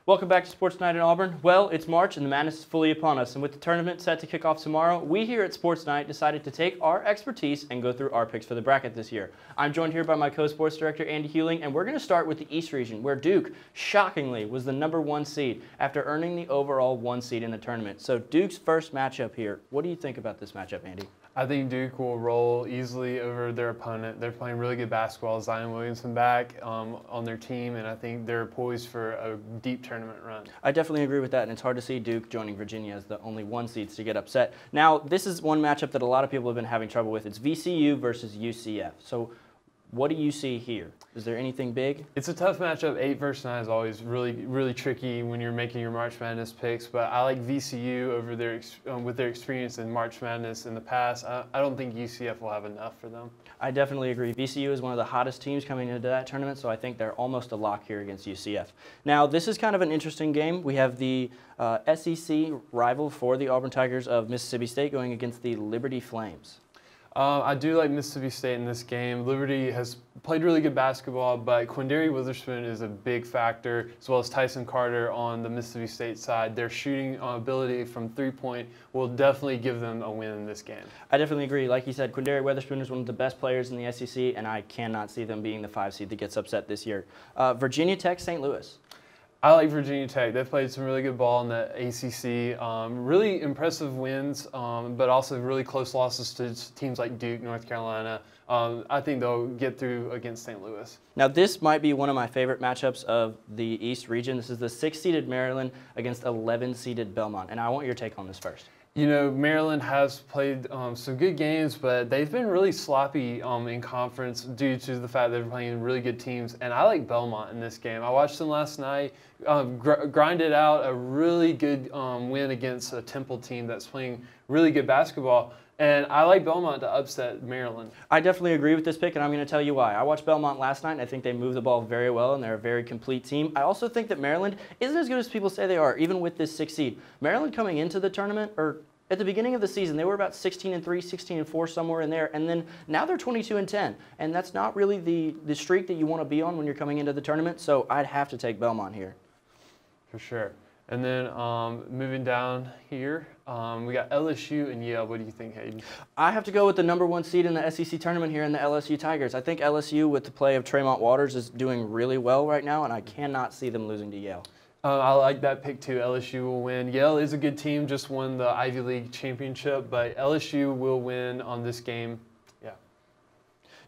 Welcome back to Sports Night in Auburn. Well, it's March and the madness is fully upon us, and with the tournament set to kick off tomorrow, we here at Sports Night decided to take our expertise and go through our picks for the bracket this year. I'm joined here by my co-sports director, Andy Huling, and we're going to start with the East region, where Duke, shockingly, was the #1 seed after earning the overall 1 seed in the tournament. So Duke's first matchup here. What do you think about this matchup, Andy? I think Duke will roll easily over their opponent. They're playing really good basketball. Zion Williamson back on their team, and I think they're poised for a deep tournament run. I definitely agree with that, and it's hard to see Duke joining Virginia as the only 1 seeds to get upset. Now, this is one matchup that a lot of people have been having trouble with. It's VCU versus UCF. So what do you see here? Is there anything big? It's a tough matchup. 8 versus 9 is always really tricky when you're making your March Madness picks, but I like VCU over with their experience in March Madness in the past. I don't think UCF will have enough for them. I definitely agree. VCU is one of the hottest teams coming into that tournament, so I think they're almost a lock here against UCF. Now, this is kind of an interesting game. We have the SEC rival for the Auburn Tigers of Mississippi State going against the Liberty Flames. I do like Mississippi State in this game. Liberty has played really good basketball, but Quindary Witherspoon is a big factor, as well as Tyson Carter on the Mississippi State side. Their shooting ability from three-point will definitely give them a win in this game. I definitely agree. Like you said, Quindary Witherspoon is one of the best players in the SEC, and I cannot see them being the 5 seed that gets upset this year. Virginia Tech, St. Louis. I like Virginia Tech. They've played some really good ball in the ACC. Really impressive wins, but also really close losses to teams like Duke, North Carolina. I think they'll get through against St. Louis. Now, this might be one of my favorite matchups of the East region. This is the 6-seeded Maryland against 11-seeded Belmont, and I want your take on this first. You know, Maryland has played some good games, but they've been really sloppy in conference due to the fact they're playing really good teams. And I like Belmont in this game. I watched them last night, grinded out a really good win against a Temple team that's playing really good basketball. And I like Belmont to upset Maryland. I definitely agree with this pick, and I'm going to tell you why. I watched Belmont last night, and I think they move the ball very well, and they're a very complete team. I also think that Maryland isn't as good as people say they are, even with this 6 seed. Maryland coming into the tournament, or at the beginning of the season, they were about 16-3, 16-4, somewhere in there, and then now they're 22-10, and that's not really the streak that you want to be on when you're coming into the tournament, so I'd have to take Belmont here. For sure. And then moving down here, we got LSU and Yale. What do you think, Hayden? I have to go with the #1 seed in the SEC tournament here in the LSU Tigers. I think LSU, with the play of Tremont Waters, is doing really well right now, and I cannot see them losing to Yale. I like that pick too. LSU will win. Yale is a good team, just won the Ivy League championship, but LSU will win on this game. Yeah.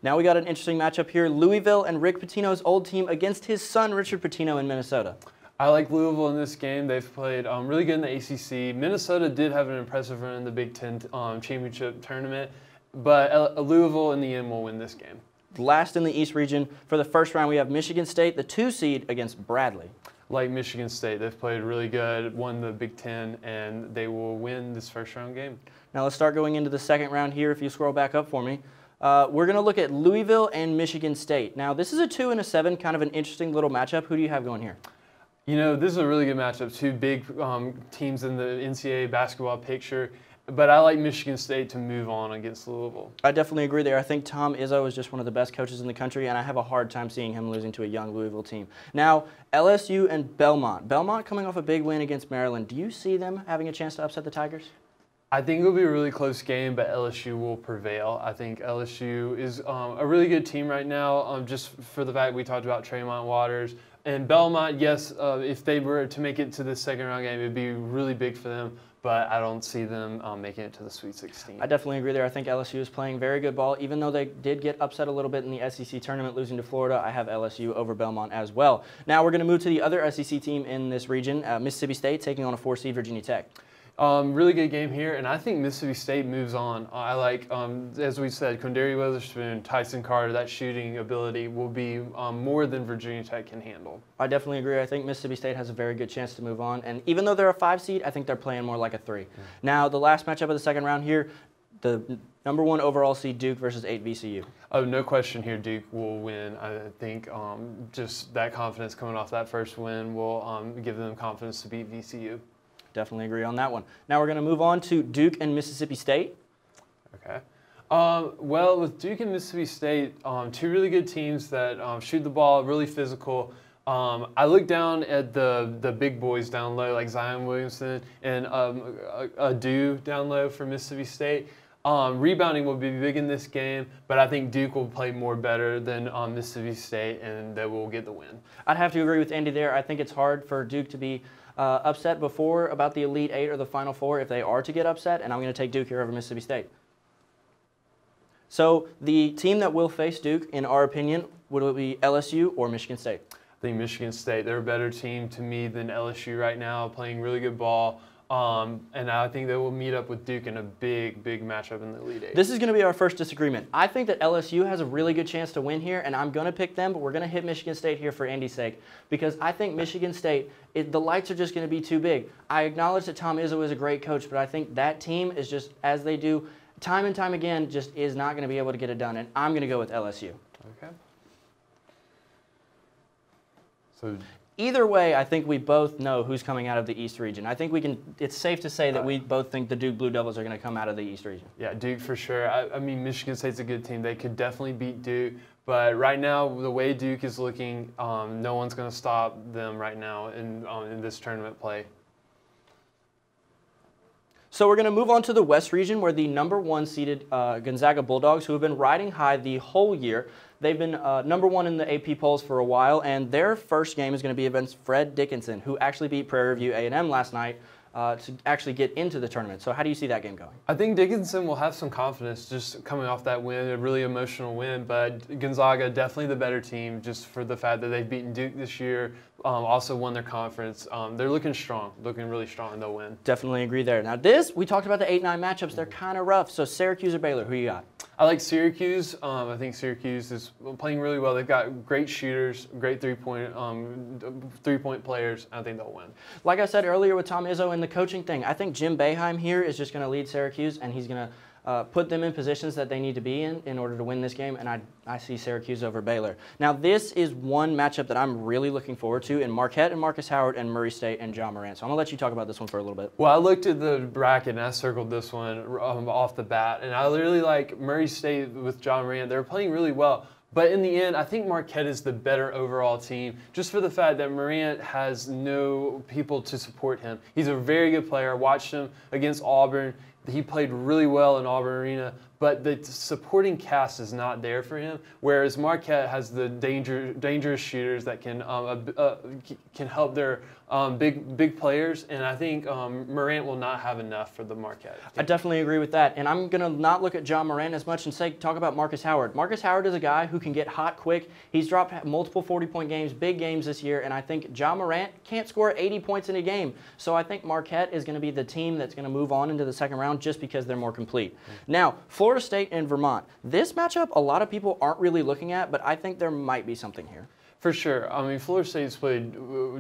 Now we got an interesting matchup here. Louisville and Rick Pitino's old team against his son, Richard Pitino, in Minnesota. I like Louisville in this game. They've played really good in the ACC. Minnesota did have an impressive run in the Big Ten championship tournament, but Louisville in the end will win this game. Last in the East region, for the first round, we have Michigan State, the 2 seed, against Bradley. Like Michigan State, they've played really good, won the Big Ten, and they will win this first round game. Now let's start going into the second round here. If you scroll back up for me, we're going to look at Louisville and Michigan State. Now this is a 2 and a 7, kind of an interesting little matchup. Who do you have going here? You know, this is a really good matchup. 2 big teams in the NCAA basketball picture. But I like Michigan State to move on against Louisville. I definitely agree there. I think Tom Izzo is just one of the best coaches in the country, and I have a hard time seeing him losing to a young Louisville team. Now, LSU and Belmont. Belmont coming off a big win against Maryland. Do you see them having a chance to upset the Tigers? I think it'll be a really close game, but LSU will prevail. I think LSU is a really good team right now, just for the fact we talked about Tremont Waters. And Belmont, yes, if they were to make it to the second round game, it would be really big for them. But I don't see them making it to the Sweet 16. I definitely agree there. I think LSU is playing very good ball. Even though they did get upset a little bit in the SEC tournament, losing to Florida, I have LSU over Belmont as well. Now we're going to move to the other SEC team in this region, Mississippi State, taking on a 4 seed Virginia Tech. Really good game here, and I think Mississippi State moves on. I like, as we said, Quindary Witherspoon, Tyson Carter, that shooting ability will be more than Virginia Tech can handle. I definitely agree. I think Mississippi State has a very good chance to move on, and even though they're a 5 seed, I think they're playing more like a 3. Now, the last matchup of the second round here, the #1 overall seed Duke versus 8 VCU. Oh, no question here, Duke will win. I think just that confidence coming off that first win will give them confidence to beat VCU. Definitely agree on that one. Now we're going to move on to Duke and Mississippi State. Okay. Well, with Duke and Mississippi State, 2 really good teams that shoot the ball, really physical. I look down at the big boys down low, like Zion Williamson and Adu down low for Mississippi State. Rebounding will be big in this game, but I think Duke will play more better than Mississippi State, and they will get the win. I'd have to agree with Andy there. I think it's hard for Duke to be upset before about the Elite Eight or the Final Four if they are to get upset, and I'm going to take Duke here over Mississippi State. So the team that will face Duke, in our opinion, would it be LSU or Michigan State? I think Michigan State, they're a better team to me than LSU right now, playing really good ball. And I think they will meet up with Duke in a big matchup in the Elite Eight. This is going to be our first disagreement. I think that LSU has a really good chance to win here, and I'm going to pick them, but we're going to hit Michigan State here for Andy's sake because I think Michigan State, the lights are just going to be too big. I acknowledge that Tom Izzo is a great coach, but I think that team is just, as they do time and time again, just is not going to be able to get it done, and I'm going to go with LSU. Okay. So either way, I think we both know who's coming out of the East region. I think it's safe to say that we both think the Duke Blue Devils are going to come out of the East region. Yeah, Duke for sure. I mean, Michigan State's a good team. They could definitely beat Duke. But right now, the way Duke is looking, no one's going to stop them right now in this tournament play. So we're going to move on to the West region where the #1 seeded Gonzaga Bulldogs, who have been riding high the whole year. They've been #1 in the AP polls for a while, and their first game is going to be against Fred Dickinson, who actually beat Prairie View A&M last night to actually get into the tournament. So how do you see that game going? I think Dickinson will have some confidence just coming off that win, a really emotional win, but Gonzaga definitely the better team just for the fact that they've beaten Duke this year, also won their conference. They're looking strong, looking really strong, and they'll win. Definitely agree there. Now we talked about the 8-9 matchups. They're kind of rough. So Syracuse or Baylor, who you got? I like Syracuse. I think Syracuse is playing really well. They've got great shooters, great three-point players. I think they'll win. Like I said earlier with Tom Izzo and the coaching thing, I think Jim Boeheim here is just going to lead Syracuse, and he's going to put them in positions that they need to be in order to win this game, and I see Syracuse over Baylor. Now, this is one matchup that I'm really looking forward to in Marquette and Marcus Howard and Murray State and John Morant. So I'm going to let you talk about this one for a little bit. Well, I looked at the bracket, and I circled this one off the bat, and I really like Murray State with John Morant. They're playing really well. But in the end, I think Marquette is the better overall team, just for the fact that Morant has no people to support him. He's a very good player. I watched him against Auburn. He played really well in Auburn Arena, but the supporting cast is not there for him, whereas Marquette has the dangerous shooters that can help their big players, and I think Morant will not have enough for the Marquette team. I definitely agree with that, and I'm going to not look at John Morant as much and talk about Marcus Howard. Marcus Howard is a guy who can get hot quick. He's dropped multiple 40-point games, big games this year, and I think John Morant can't score 80 points in a game. So I think Marquette is going to be the team that's going to move on into the second round just because they're more complete. Now, Florida State and Vermont. This matchup, a lot of people aren't really looking at, but I think there might be something here. For sure. I mean, Florida State's played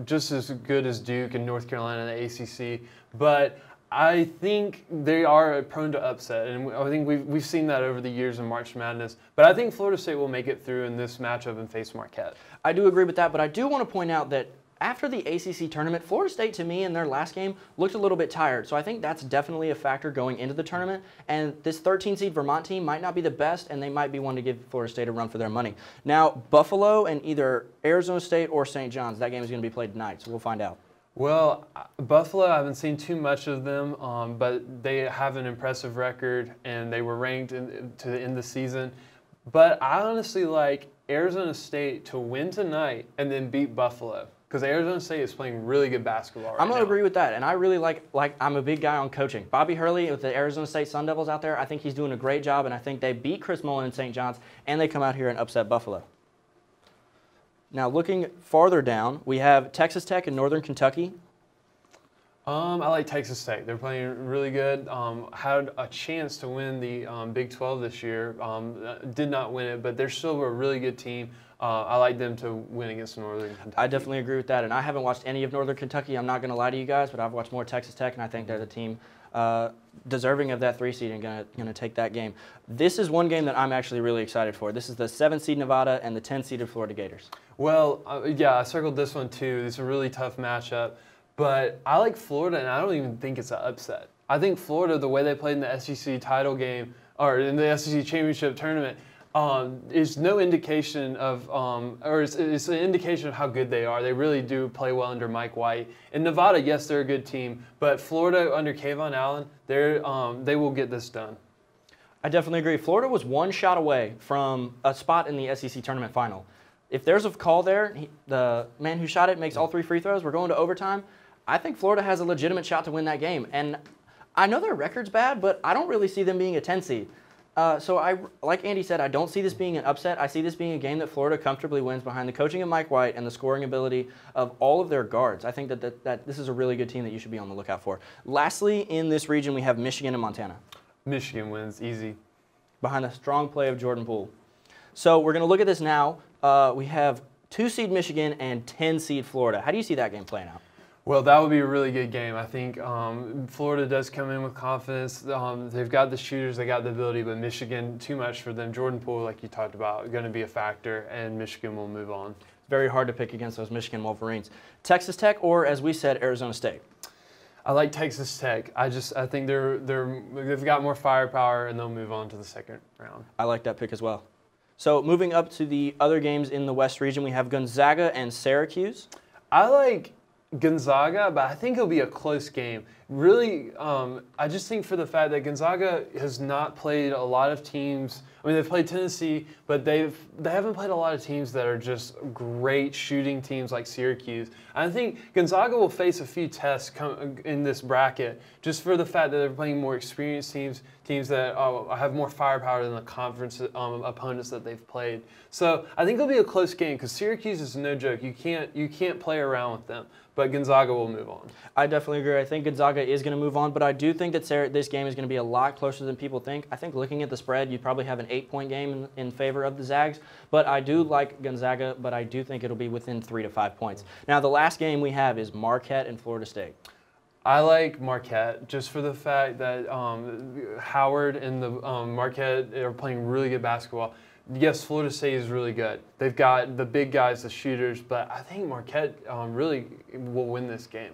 just as good as Duke and North Carolina in the ACC, but I think they are prone to upset, and I think we've seen that over the years in March Madness. But I think Florida State will make it through in this matchup and face Marquette. I do agree with that, but I do want to point out that after the ACC tournament, Florida State, to me, in their last game, looked a little bit tired. So I think that's definitely a factor going into the tournament. And this 13-seed Vermont team might not be the best, and they might be one to give Florida State a run for their money. Now, Buffalo and either Arizona State or St. John's, that game is going to be played tonight, so we'll find out. Well, Buffalo, I haven't seen too much of them, but they have an impressive record, and they were ranked to the end of the season. But I honestly like Arizona State to win tonight and then beat Buffalo, because Arizona State is playing really good basketball right now. I'm going to agree with that, and I really like I'm a big guy on coaching. Bobby Hurley with the Arizona State Sun Devils out there, I think he's doing a great job, and I think they beat Chris Mullen and St. John's, and they come out here and upset Buffalo. Now, looking farther down, we have Texas Tech and Northern Kentucky. I like Texas Tech. They're playing really good. Had a chance to win the Big 12 this year. Did not win it, but they're still a really good team. I like them to win against Northern Kentucky. I definitely agree with that, and I haven't watched any of Northern Kentucky. I'm not going to lie to you guys, but I've watched more Texas Tech, and I think they're the team deserving of that 3 seed and going to take that game. This is one game that I'm actually really excited for. This is the 7-seed Nevada and the 10-seeded Florida Gators. Well, yeah, I circled this one too. It's a really tough matchup, but I like Florida, and I don't even think it's an upset. I think Florida, the way they played in the SEC title game, or in the SEC championship tournament, is no indication of, or it's an indication of how good they are. They really do play well under Mike White. In Nevada, yes, they're a good team, but Florida under Kayvon Allen, they will get this done. I definitely agree. Florida was one shot away from a spot in the SEC tournament final. If there's a call there, the man who shot it makes all 3 free throws, we're going to overtime, I think Florida has a legitimate shot to win that game. And I know their record's bad, but I don't really see them being a 10 seed. So like Andy said, I don't see this being an upset. I see this being a game that Florida comfortably wins behind the coaching of Mike White and the scoring ability of all of their guards. I think that this is a really good team that you should be on the lookout for. Lastly, in this region, we have Michigan and Montana. Michigan wins, easy. Behind the strong play of Jordan Poole. So we're going to look at this now. We have 2-seed Michigan and 10-seed Florida. How do you see that game playing out? Well, that would be a really good game. I think Florida does come in with confidence. They've got the shooters, they got the ability, but Michigan, too much for them. Jordan Poole, like you talked about, going to be a factor, and Michigan will move on. Very hard to pick against those Michigan Wolverines. Texas Tech or, as we said, Arizona State? I like Texas Tech. I think they've got more firepower, and they'll move on to the second round. I like that pick as well. So moving up to the other games in the West region, we have Gonzaga and Syracuse. I like Gonzaga, but I think it'll be a close game. Really, I just think for the fact that Gonzaga has not played a lot of teams. I mean, they've played Tennessee, but they haven't played a lot of teams that are just great shooting teams like Syracuse. I think Gonzaga will face a few tests in this bracket just for the fact that they're playing more experienced teams that have more firepower than the conference opponents that they've played. So I think it'll be a close game because Syracuse is no joke. You can't play around with them. But Gonzaga will move on. I definitely agree. I think Gonzaga is going to move on, but I do think that this game is going to be a lot closer than people think. I think looking at the spread, you'd probably have an 8-point game in favor of the Zags, but I do like Gonzaga, but I do think it'll be within 3 to 5 points. Now, the last game we have is Marquette and Florida State. I like Marquette just for the fact that Howard and the Marquette are playing really good basketball. Yes, Florida State is really good. They've got the big guys, the shooters, but I think Marquette really will win this game.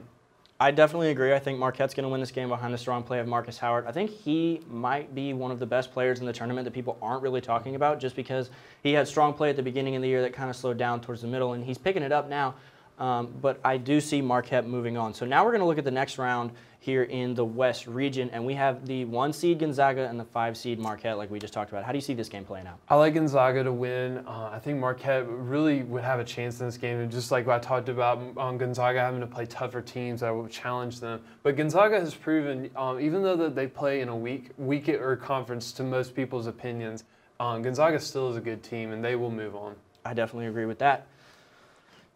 I definitely agree. I think Marquette's going to win this game behind the strong play of Marcus Howard. I think he might be one of the best players in the tournament that people aren't really talking about just because he had strong play at the beginning of the year that kind of slowed down towards the middle, and he's picking it up now. But I do see Marquette moving on. So now we're going to look at the next round here in the West region, and we have the 1-seed Gonzaga and the 5-seed Marquette like we just talked about. How do you see this game playing out? I like Gonzaga to win. I think Marquette really would have a chance in this game, and just like what I talked about, Gonzaga having to play tougher teams that will challenge them. But Gonzaga has proven, even though that they play in a weaker conference to most people's opinions, Gonzaga still is a good team, and they will move on. I definitely agree with that.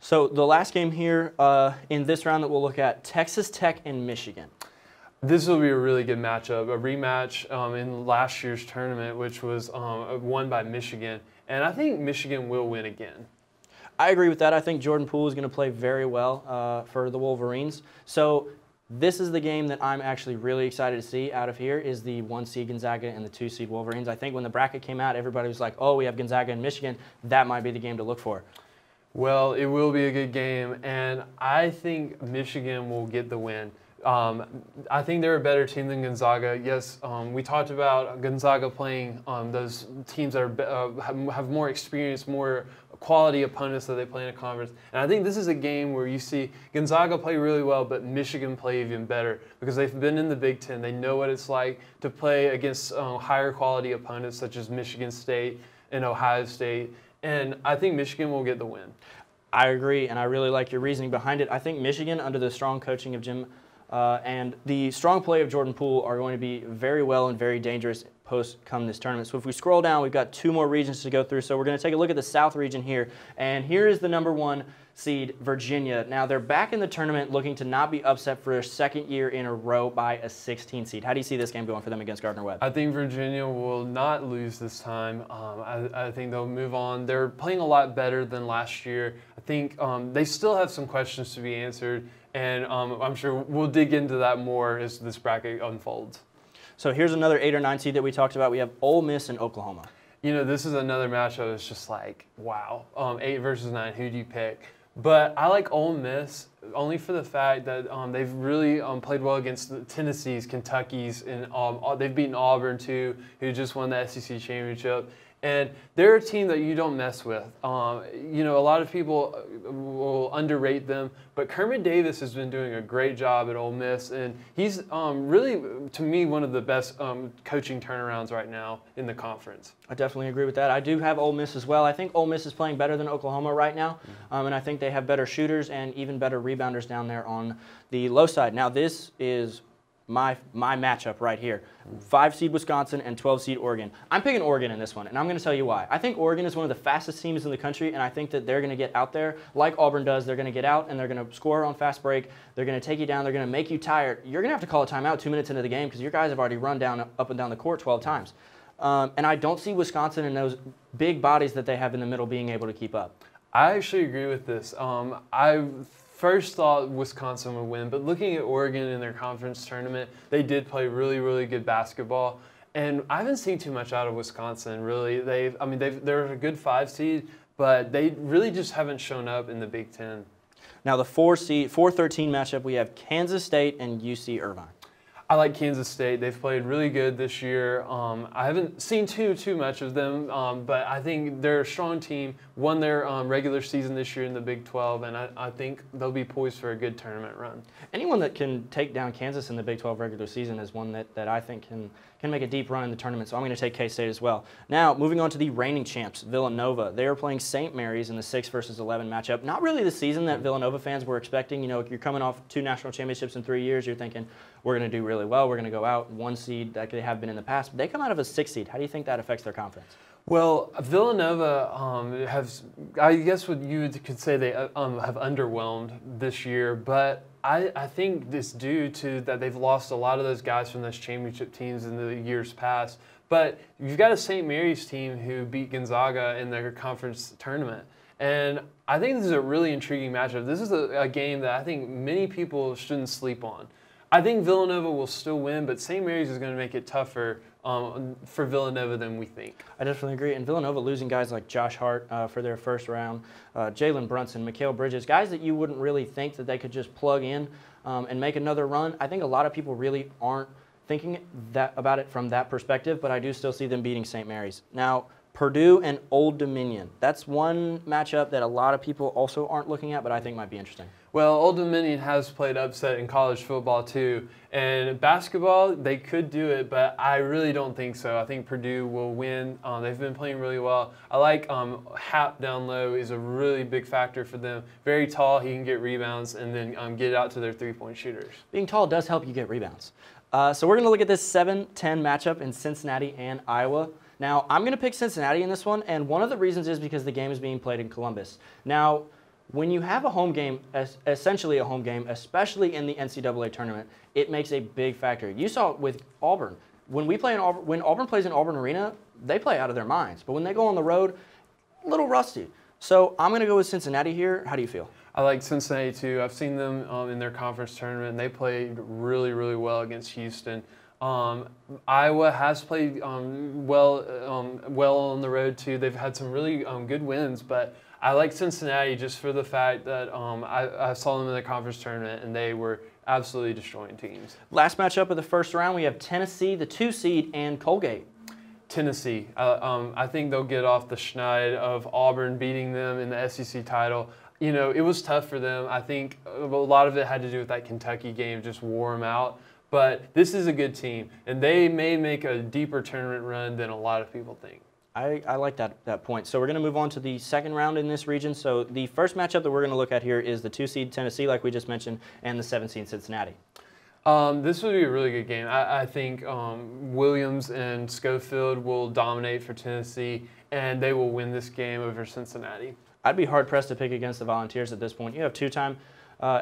So the last game here in this round that we'll look at, Texas Tech and Michigan. This will be a really good matchup, a rematch in last year's tournament, which was won by Michigan. And I think Michigan will win again. I agree with that. I think Jordan Poole is going to play very well for the Wolverines. So this is the game that I'm actually really excited to see out of here is the 1-seed Gonzaga and the 2-seed Wolverines. I think when the bracket came out, everybody was like, oh, we have Gonzaga and Michigan. That might be the game to look for. Well, it will be a good game, and I think Michigan will get the win. I think they're a better team than Gonzaga. Yes, we talked about Gonzaga playing those teams that are, have more experience, more quality opponents that they play in a conference. And I think this is a game where you see Gonzaga play really well, but Michigan play even better because they've been in the Big Ten. They know what it's like to play against higher quality opponents such as Michigan State and Ohio State. And I think Michigan will get the win. I agree, and I really like your reasoning behind it. I think Michigan, under the strong coaching of Jim and the strong play of Jordan Poole, are going to be very well and very dangerous come this tournament. So if we scroll down, we've got 2 more regions to go through. So we're going to take a look at the South region here. And here is the number 1 seed, Virginia. Now, they're back in the tournament looking to not be upset for their 2nd year in a row by a 16 seed. How do you see this game going for them against Gardner-Webb? I think Virginia will not lose this time. I think they'll move on. They're playing a lot better than last year. I think they still have some questions to be answered, and I'm sure we'll dig into that more as this bracket unfolds. So here's another 8 or 9 seed that we talked about. We have Ole Miss and Oklahoma. You know, this is another matchup that's just like, wow, 8 versus 9, who do you pick? But I like Ole Miss only for the fact that they've really played well against the Tennessees, Kentuckies, and they've beaten Auburn too, who just won the SEC championship. And they're a team that you don't mess with. You know, a lot of people will underrate them, but Kermit Davis has been doing a great job at Ole Miss, and he's really, to me, one of the best coaching turnarounds right now in the conference. I definitely agree with that. I do have Ole Miss as well. I think Ole Miss is playing better than Oklahoma right now, and I think they have better shooters and even better rebounders down there on the low side. Now, this is my matchup right here. 5 seed Wisconsin and 12 seed Oregon. I'm picking Oregon in this one, and I'm going to tell you why. I think Oregon is one of the fastest teams in the country, and I think that they're going to get out there like Auburn does. They're going to get out, and they're going to score on fast break. They're going to take you down. They're going to make you tired. You're going to have to call a timeout 2 minutes into the game because your guys have already run up and down the court 12 times. And I don't see Wisconsin and those big bodies that they have in the middle being able to keep up. I actually agree with this. I first thought Wisconsin would win, but looking at Oregon in their conference tournament, they did play really, really good basketball. And I haven't seen too much out of Wisconsin, really. They're a good 5 seed, but they really just haven't shown up in the Big Ten. Now, the 4-13 matchup, we have Kansas State and UC Irvine. I like Kansas State. They've played really good this year. I haven't seen too much of them, but I think they're a strong team. Won their regular season this year in the Big 12, and I think they'll be poised for a good tournament run. Anyone that can take down Kansas in the Big 12 regular season is one that I think can make a deep run in the tournament, so I'm going to take K-State as well. Now, moving on to the reigning champs, Villanova. They are playing St. Mary's in the 6 versus 11 matchup. Not really the season that Villanova fans were expecting. You know, you're coming off 2 national championships in 3 years. You're thinking, we're going to do really well. We're going to go out 1 seed like they have been in the past. But they come out of a 6 seed. How do you think that affects their conference? Well, Villanova has, I guess what you could say they have underwhelmed this year, but I think it's due to that they've lost a lot of those guys from those championship teams in the years past. But you've got a St. Mary's team who beat Gonzaga in their conference tournament. And I think this is a really intriguing matchup. This is a game that I think many people shouldn't sleep on. I think Villanova will still win, but St. Mary's is going to make it tougher for Villanova than we think. I definitely agree. And Villanova losing guys like Josh Hart for their first round, Jalen Brunson, Mikal Bridges, guys that you wouldn't really think that they could just plug in and make another run. I think a lot of people really aren't thinking about it from that perspective, but I do still see them beating St. Mary's. Now, Purdue and Old Dominion. That's one matchup that a lot of people also aren't looking at, but I think might be interesting. Well, Old Dominion has played upset in college football too, and basketball they could do it, but I really don't think so. I think Purdue will win. They've been playing really well. I like Hap down low is a really big factor for them. Very tall, he can get rebounds and then get out to their 3-point shooters. Being tall does help you get rebounds. So we're going to look at this 7-10 matchup in Cincinnati and Iowa. Now, I'm going to pick Cincinnati in this one, and one of the reasons is because the game is being played in Columbus. Now, when you have a home game, essentially a home game, especially in the NCAA tournament, it makes a big factor. You saw it with Auburn. When Auburn plays in Auburn Arena, they play out of their minds. But when they go on the road, a little rusty. So I'm going to go with Cincinnati here. How do you feel? I like Cincinnati too. I've seen them in their conference tournament, and they played really, really well against Houston. Iowa has played well on the road too. They've had some really good wins, but I like Cincinnati just for the fact that I saw them in the conference tournament and they were absolutely destroying teams. Last matchup of the first round, we have Tennessee, the 2 seed, and Colgate. Tennessee. I think they'll get off the schneid of Auburn beating them in the SEC title. You know, it was tough for them. I think a lot of it had to do with that Kentucky game, just wore them out. But this is a good team, and they may make a deeper tournament run than a lot of people think. I like that point. So we're going to move on to the second round in this region. So the first matchup that we're going to look at here is the 2 seed Tennessee, like we just mentioned, and the 7 seed Cincinnati. This would be a really good game. I think Williams and Schofield will dominate for Tennessee, and they will win this game over Cincinnati. I'd be hard-pressed to pick against the Volunteers at this point. You have 2-time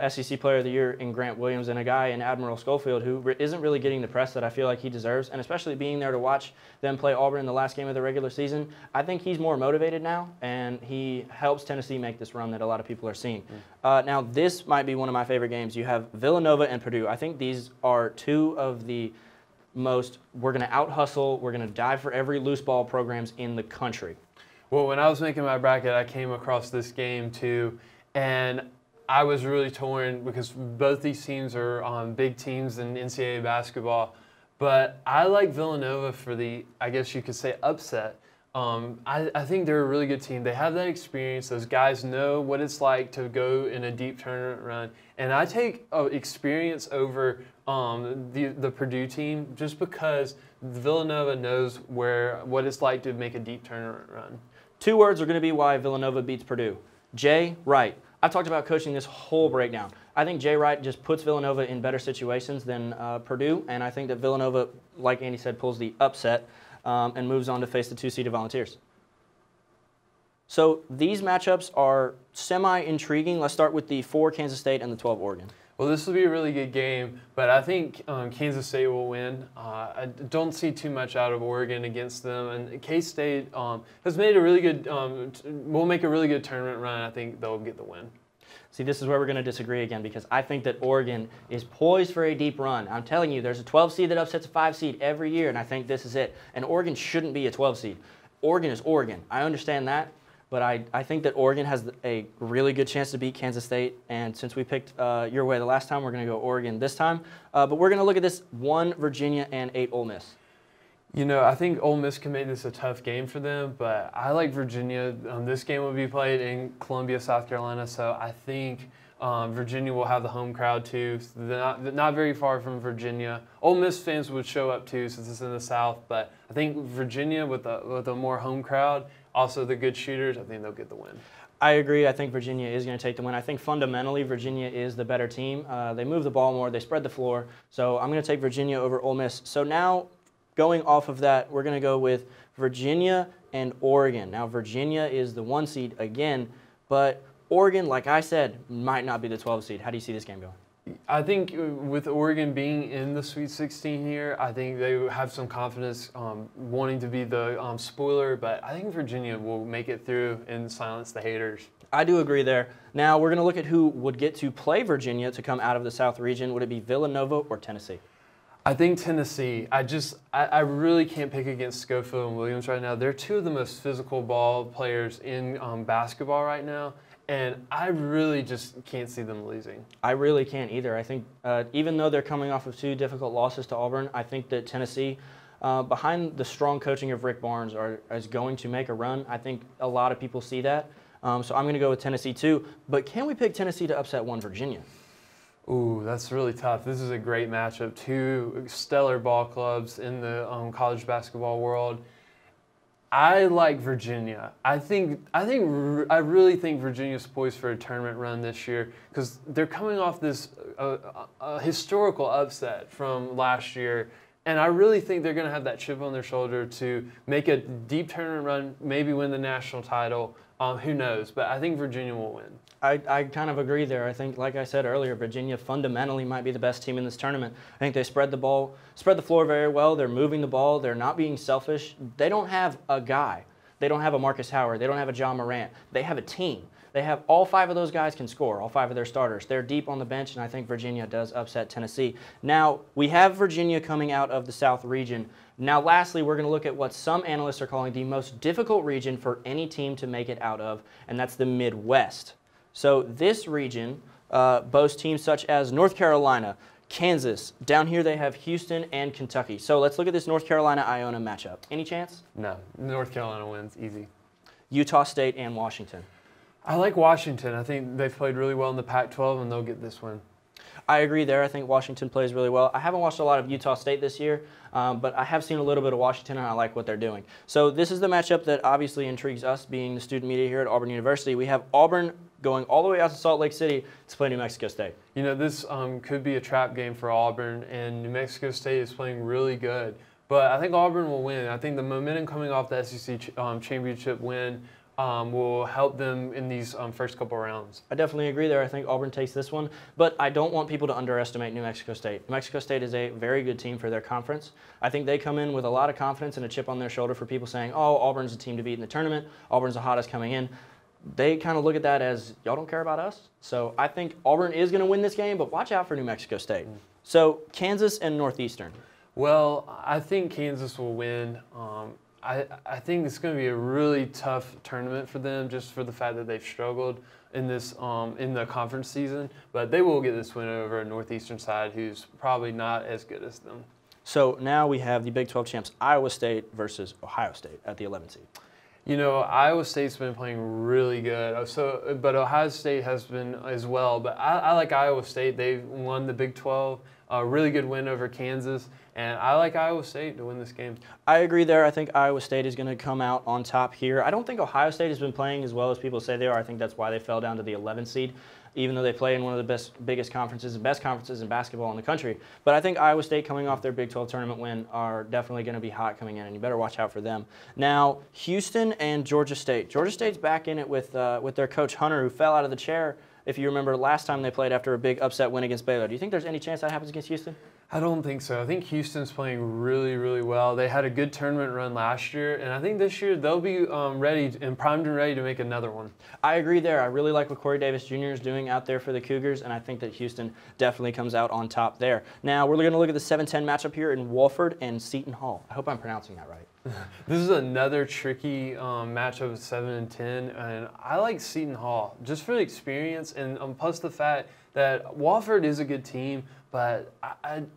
SEC Player of the Year in Grant Williams and a guy in Admiral Schofield who isn't really getting the press that I feel like he deserves, and especially being there to watch them play Auburn in the last game of the regular season, I think he's more motivated now, and he helps Tennessee make this run that a lot of people are seeing. Now, this might be one of my favorite games. You have Villanova and Purdue. I think these are 2 of the most, we're going to out-hustle, we're going to dive for every loose ball programs in the country. Well, when I was making my bracket, I came across this game too, and I was really torn because both these teams are big teams in NCAA basketball, but I like Villanova for the, I guess you could say, upset. I think they're a really good team. They have that experience. Those guys know what it's like to go in a deep tournament run. And I take experience over the Purdue team just because Villanova knows what it's like to make a deep tournament run. 2 words are going to be why Villanova beats Purdue. Jay Wright. I've talked about coaching this whole breakdown. I think Jay Wright just puts Villanova in better situations than Purdue, and I think that Villanova, like Andy said, pulls the upset and moves on to face the 2-seeded Volunteers. So these matchups are semi-intriguing. Let's start with the 4 Kansas State and the 12 Oregon. Well, this will be a really good game, but I think Kansas State will win. I don't see too much out of Oregon against them, and K-State has made a really good, will make a really good tournament run. I think they'll get the win. See, this is where we're going to disagree again because I think that Oregon is poised for a deep run. I'm telling you, there's a 12 seed that upsets a 5 seed every year, and I think this is it. And Oregon shouldn't be a 12 seed. Oregon is Oregon. I understand that. But I think that Oregon has a really good chance to beat Kansas State. And since we picked your way the last time, we're going to go Oregon this time. But we're going to look at this 1 Virginia and 8 Ole Miss. You know, I think Ole Miss can make this a tough game for them, but I like Virginia. This game will be played in Columbia, South Carolina, so I think Virginia will have the home crowd too. They're not very far from Virginia. Ole Miss fans would show up too since it's in the South, but I think Virginia with a more home crowd, also the good shooters, I think they'll get the win. I agree. I think Virginia is going to take the win. I think fundamentally Virginia is the better team. They move the ball more. They spread the floor. So I'm going to take Virginia over Ole Miss. So now going off of that, we're going to go with Virginia and Oregon. Now Virginia is the 1 seed again, but Oregon, like I said, might not be the 12 seed. How do you see this game going? I think with Oregon being in the Sweet 16 here, I think they have some confidence wanting to be the spoiler, but I think Virginia will make it through and silence the haters. I do agree there. Now we're going to look at who would get to play Virginia to come out of the South region. Would it be Villanova or Tennessee? I think Tennessee. I really can't pick against Schofield and Williams right now. They're 2 of the most physical ball players in basketball right now. And I really just can't see them losing. I really can't either. I think even though they're coming off of 2 difficult losses to Auburn, I think that Tennessee, behind the strong coaching of Rick Barnes, is going to make a run. I think a lot of people see that. So I'm going to go with Tennessee too. But can we pick Tennessee to upset 1 Virginia? Ooh, that's really tough. This is a great matchup. 2 stellar ball clubs in the college basketball world. I like Virginia. I really think Virginia's poised for a tournament run this year because they're coming off this historical upset from last year, and I really think they're going to have that chip on their shoulder to make a deep tournament run, maybe win the national title. Who knows? But I think Virginia will win. I kind of agree there. I think, like I said earlier, Virginia fundamentally might be the best team in this tournament. I think they spread the floor very well. They're moving the ball. They're not being selfish. They don't have a guy. They don't have a Marcus Howard. They don't have a John Morant. They have a team. They have all 5 of those guys can score, all 5 of their starters. They're deep on the bench, and I think Virginia does upset Tennessee. Now, we have Virginia coming out of the South region. Now, lastly, we're going to look at what some analysts are calling the most difficult region for any team to make it out of, and that's the Midwest. So this region boasts teams such as North Carolina, Kansas. Down here they have Houston and Kentucky. So let's look at this North Carolina-Iona matchup. Any chance? No. North Carolina wins. Easy. Utah State and Washington. I like Washington. I think they've played really well in the Pac-12, and they'll get this win. I agree there. I think Washington plays really well. I haven't watched a lot of Utah State this year, but I have seen a little bit of Washington, and I like what they're doing. So this is the matchup that obviously intrigues us, being the student media here at Auburn University. We have Auburn going all the way out to Salt Lake City to play New Mexico State. You know, this could be a trap game for Auburn, and New Mexico State is playing really good. But I think Auburn will win. I think the momentum coming off the SEC championship win will help them in these first couple rounds. I definitely agree there. I think Auburn takes this one, but I don't want people to underestimate New Mexico State. New Mexico State is a very good team for their conference. I think they come in with a lot of confidence and a chip on their shoulder for people saying, oh, Auburn's a team to beat in the tournament. Auburn's the hottest coming in. They kind of look at that as, y'all don't care about us? So I think Auburn is going to win this game, but watch out for New Mexico State. So Kansas and Northeastern. Well, I think Kansas will win. I think it's going to be a really tough tournament for them just for the fact that they've struggled in this in the conference season. But they will get this win over a Northeastern side who's probably not as good as them. So now we have the Big 12 champs Iowa State versus Ohio State at the 11 seed. You know, Iowa State's been playing really good. But Ohio State has been as well. But I like Iowa State. They've won the Big 12, a really good win over Kansas, and I like Iowa State to win this game. I agree there. I think Iowa State is going to come out on top here. I don't think Ohio State has been playing as well as people say they are. I think that's why they fell down to the 11th seed, even though they play in one of the biggest conferences and best conferences in basketball in the country. But I think Iowa State, coming off their Big 12 tournament win, are definitely going to be hot coming in, and you better watch out for them. Now, Houston and Georgia State. Georgia State's back in it with their coach Hunter, who fell out of the chair, if you remember, last time they played after a big upset win against Baylor. Do you think there's any chance that happens against Houston? I don't think so. I think Houston's playing really, really well. They had a good tournament run last year, and I think this year they'll be ready and primed and ready to make another one. I agree there. I really like what Corey Davis Jr. is doing out there for the Cougars, and I think that Houston definitely comes out on top there. Now, we're going to look at the 7-10 matchup here in Wofford and Seton Hall. I hope I'm pronouncing that right. This is another tricky matchup of 7 and 10, and I like Seton Hall just for the experience and plus the fact that Wofford is a good team, but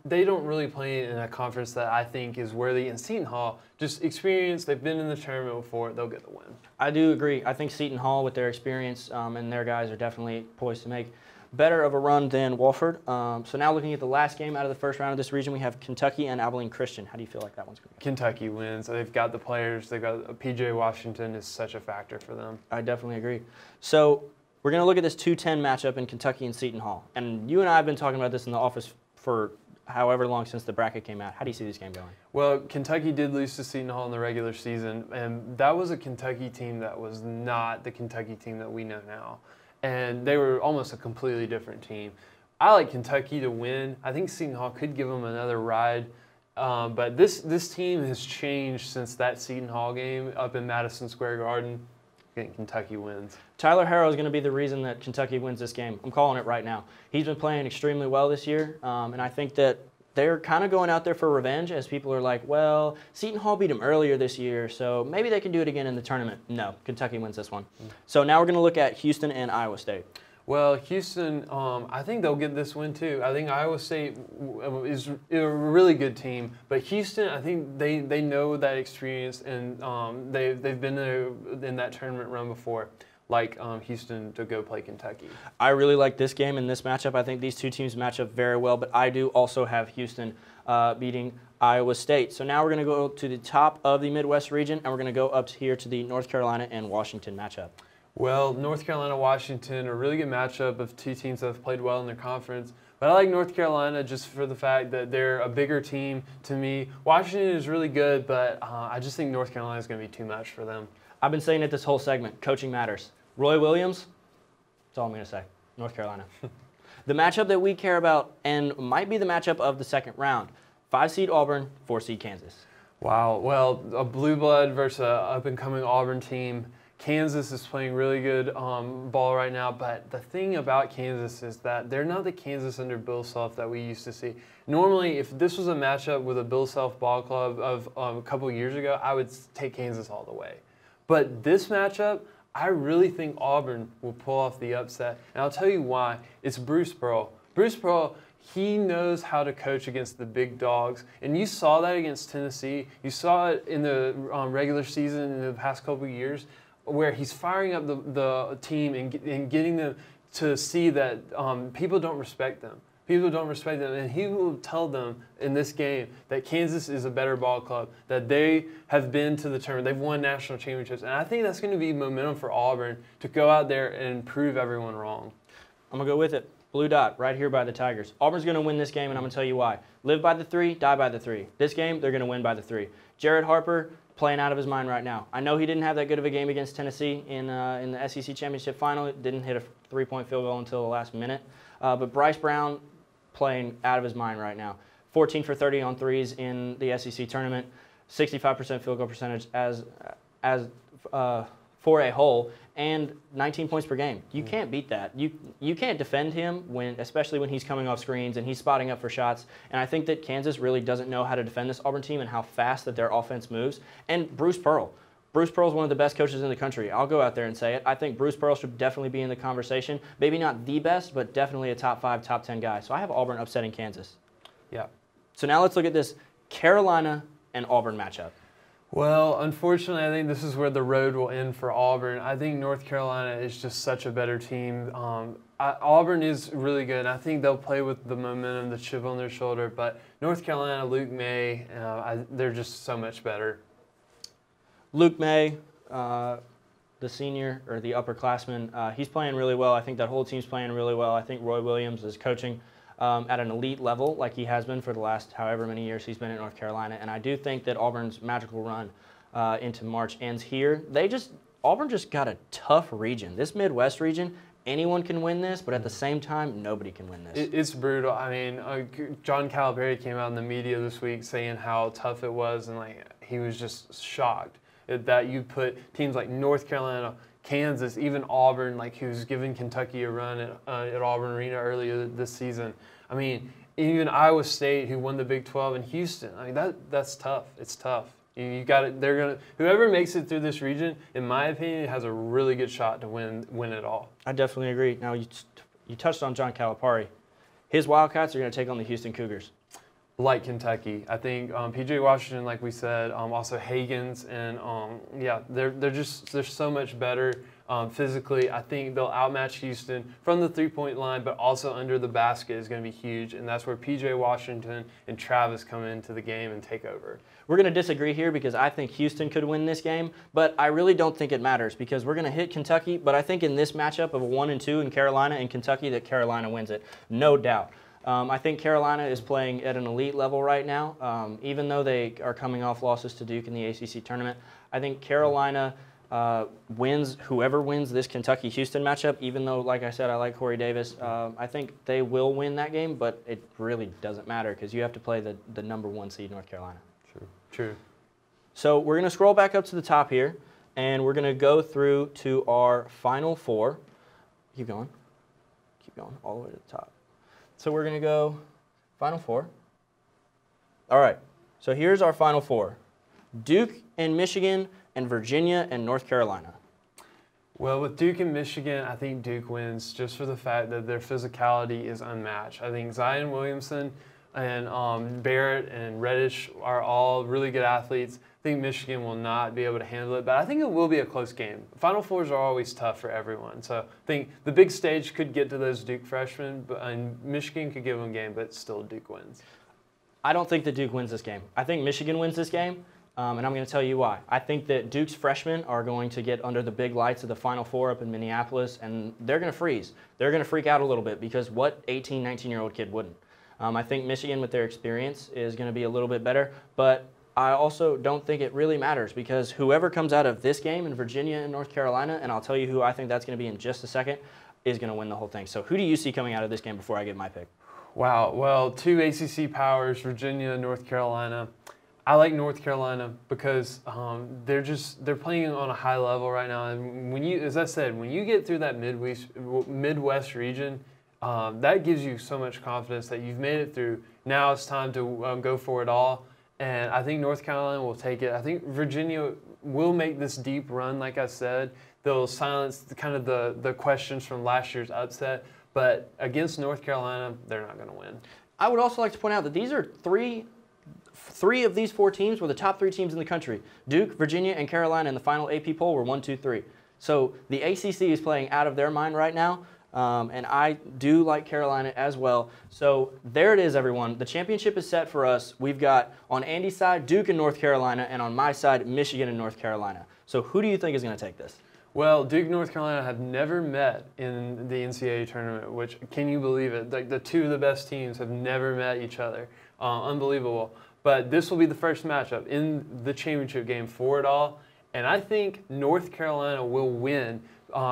they don't really play in a conference that I think is worthy. And Seton Hall, just experience, they've been in the tournament before, they'll get the win. I do agree. I think Seton Hall, with their experience and their guys, are definitely poised to make better of a run than Wofford. So now looking at the last game out of the first round of this region, we have Kentucky and Abilene Christian. How do you feel like that one's going to go? Kentucky wins. They've got the players. They've got P.J. Washington is such a factor for them. I definitely agree. So we're going to look at this 2-10 matchup in Kentucky and Seton Hall. And you and I have been talking about this in the office for however long since the bracket came out. How do you see this game going? Well, Kentucky did lose to Seton Hall in the regular season, and that was a Kentucky team that was not the Kentucky team that we know now. And they were almost a completely different team. I like Kentucky to win. I think Seton Hall could give them another ride. But this team has changed since that Seton Hall game up in Madison Square Garden. I think Kentucky wins. Tyler Harrow is going to be the reason that Kentucky wins this game. I'm calling it right now. He's been playing extremely well this year, and I think that they're kind of going out there for revenge, as people are like, well, Seton Hall beat them earlier this year, so maybe they can do it again in the tournament. No, Kentucky wins this one. So now we're going to look at Houston and Iowa State. Well, Houston, I think they'll get this win too. I think Iowa State is a really good team, but Houston, I think they know that experience, and they've been in that tournament run before. Like Houston to go play Kentucky. I really like this game and this matchup. I think these two teams match up very well, but I do also have Houston beating Iowa State. So now we're going to go to the top of the Midwest region, and we're going to go up here to the North Carolina and Washington matchup. Well, North Carolina, Washington, a really good matchup of two teams that have played well in their conference. But I like North Carolina just for the fact that they're a bigger team to me. Washington is really good, but I just think North Carolina is going to be too much for them. I've been saying it this whole segment. Coaching matters. Roy Williams, that's all I'm going to say. North Carolina. The matchup that we care about and might be the matchup of the second round. 5-seed Auburn, 4-seed Kansas. Wow. Well, a blue blood versus an up-and-coming Auburn team. Kansas is playing really good ball right now, but the thing about Kansas is that they're not the Kansas under Bill Self that we used to see. Normally, if this was a matchup with a Bill Self ball club of a couple of years ago, I would take Kansas all the way. But this matchup, I really think Auburn will pull off the upset, and I'll tell you why. It's Bruce Pearl. Bruce Pearl, he knows how to coach against the big dogs, and you saw that against Tennessee. You saw it in the regular season in the past couple of years, where he's firing up the team and getting them to see that people don't respect them. People don't respect them, and he will tell them in this game that Kansas is a better ball club, that they have been to the tournament, they've won national championships, and I think that's going to be momentum for Auburn to go out there and prove everyone wrong. I'm going to go with it. Blue dot, right here by the Tigers. Auburn's going to win this game, and I'm going to tell you why. Live by the 3, die by the 3. This game, they're going to win by the 3. Jared Harper, playing out of his mind right now. I know he didn't have that good of a game against Tennessee in the SEC Championship final. Didn't hit a 3-point field goal until the last minute. But Bryce Brown, playing out of his mind right now. 14 for 30 on threes in the SEC tournament, 65% field goal percentage for a whole, and 19 points per game. You can't beat that. You can't defend him especially when he's coming off screens and he's spotting up for shots. And I think that Kansas really doesn't know how to defend this Auburn team and how fast that their offense moves. And Bruce Pearl. Bruce Pearl's one of the best coaches in the country. I'll go out there and say it. I think Bruce Pearl should definitely be in the conversation. Maybe not the best, but definitely a top 5, top 10 guy. So I have Auburn upsetting Kansas. Yeah. So now let's look at this Carolina and Auburn matchup. Well, unfortunately, I think this is where the road will end for Auburn. I think North Carolina is just such a better team. Auburn is really good. I think they'll play with the momentum, the chip on their shoulder. But North Carolina, Luke May, they're just so much better. Luke May, the senior or the upperclassman, he's playing really well. I think that whole team's playing really well. I think Roy Williams is coaching at an elite level like he has been for the last however many years he's been at North Carolina. And I do think that Auburn's magical run into March ends here. Auburn just got a tough region. This Midwest region, anyone can win this, but at the same time, nobody can win this. It's brutal. I mean, John Calipari came out in the media this week saying how tough it was, and he was just shocked that you put teams like North Carolina, Kansas, even Auburn, who's given Kentucky a run at Auburn Arena earlier this season. I mean, even Iowa State, who won the Big 12, and Houston. I mean, that's tough. It's tough. You got it. Whoever makes it through this region, in my opinion, has a really good shot to win it all. I definitely agree. Now you touched on John Calipari. His Wildcats are going to take on the Houston Cougars. Like Kentucky, I think P.J. Washington, like we said, also Hagen's, and yeah, they're so much better physically. I think they'll outmatch Houston from the three-point line, but also under the basket is going to be huge, and that's where P.J. Washington and Travis come into the game and take over. We're going to disagree here because I think Houston could win this game, but I really don't think it matters because we're going to hit Kentucky, but I think in this matchup of a 1 and 2 in Carolina and Kentucky that Carolina wins it, no doubt. I think Carolina is playing at an elite level right now, even though they are coming off losses to Duke in the ACC tournament. I think Carolina wins whoever wins this Kentucky-Houston matchup, even though, like I said, I like Corey Davis. I think they will win that game, but it really doesn't matter because you have to play the #1 seed North Carolina. True. So we're going to scroll back up to the top here, and we're going to go through to our Final Four. Keep going, all the way to the top. So we're going to go Final Four. All right, so here's our Final Four. Duke and Michigan and Virginia and North Carolina. Well, with Duke and Michigan, I think Duke wins just for the fact that their physicality is unmatched. I think Zion Williamson and Barrett and Reddish are all really good athletes. I think Michigan will not be able to handle it, but I think it will be a close game. Final Fours are always tough for everyone, so I think the big stage could get to those Duke freshmen, and Michigan could give them a game, but still Duke wins. I don't think that Duke wins this game. I think Michigan wins this game, and I'm going to tell you why. I think that Duke's freshmen are going to get under the big lights of the Final Four up in Minneapolis, and they're going to freeze. They're going to freak out a little bit because what 18, 19-year-old kid wouldn't? I think Michigan, with their experience, is going to be a little bit better, but I also don't think it really matters because whoever comes out of this game in Virginia and North Carolina, and I'll tell you who I think that's going to be in just a second, is going to win the whole thing. So who do you see coming out of this game before I give my pick? Wow. Well, 2 ACC powers, Virginia and North Carolina. I like North Carolina because they're playing on a high level right now. And as I said, when you get through that Midwest region, that gives you so much confidence that you've made it through. Now it's time to go for it all. And I think North Carolina will take it. I think Virginia will make this deep run, like I said. They'll silence the questions from last year's upset. But against North Carolina, they're not going to win. I would also like to point out that these are three of these 4 teams were the top 3 teams in the country. Duke, Virginia, and Carolina in the final AP poll were 1, 2, 3. So the ACC is playing out of their mind right now. And I do like Carolina as well. So there it is, everyone. The championship is set for us. We've got on Andy's side, Duke and North Carolina, and on my side, Michigan and North Carolina. So who do you think is going to take this? Well, Duke and North Carolina have never met in the NCAA tournament, which, can you believe it? Like the 2 of the best teams have never met each other. Unbelievable. But this will be the first matchup in the championship game for it all. And I think North Carolina will win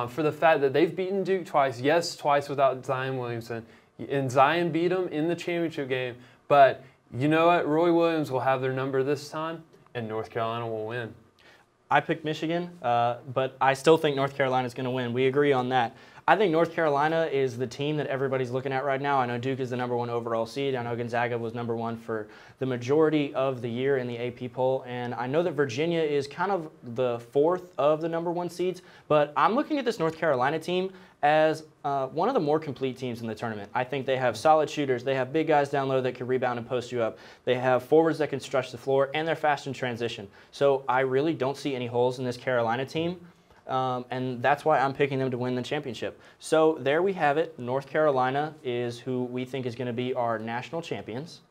for the fact that they've beaten Duke twice. Yes, twice without Zion Williamson. And Zion beat them in the championship game. But you know what? Roy Williams will have their number this time, and North Carolina will win. I picked Michigan, but I still think North Carolina is going to win. We agree on that. I think North Carolina is the team that everybody's looking at right now. I know Duke is the #1 overall seed. I know Gonzaga was #1 for the majority of the year in the AP poll. And I know that Virginia is kind of the 4th of the #1 seeds. But I'm looking at this North Carolina team as one of the more complete teams in the tournament. I think they have solid shooters. They have big guys down low that can rebound and post you up. They have forwards that can stretch the floor, and they're fast in transition. So I really don't see any holes in this Carolina team. And that's why I'm picking them to win the championship. So there we have it. North Carolina is who we think is going to be our national champions.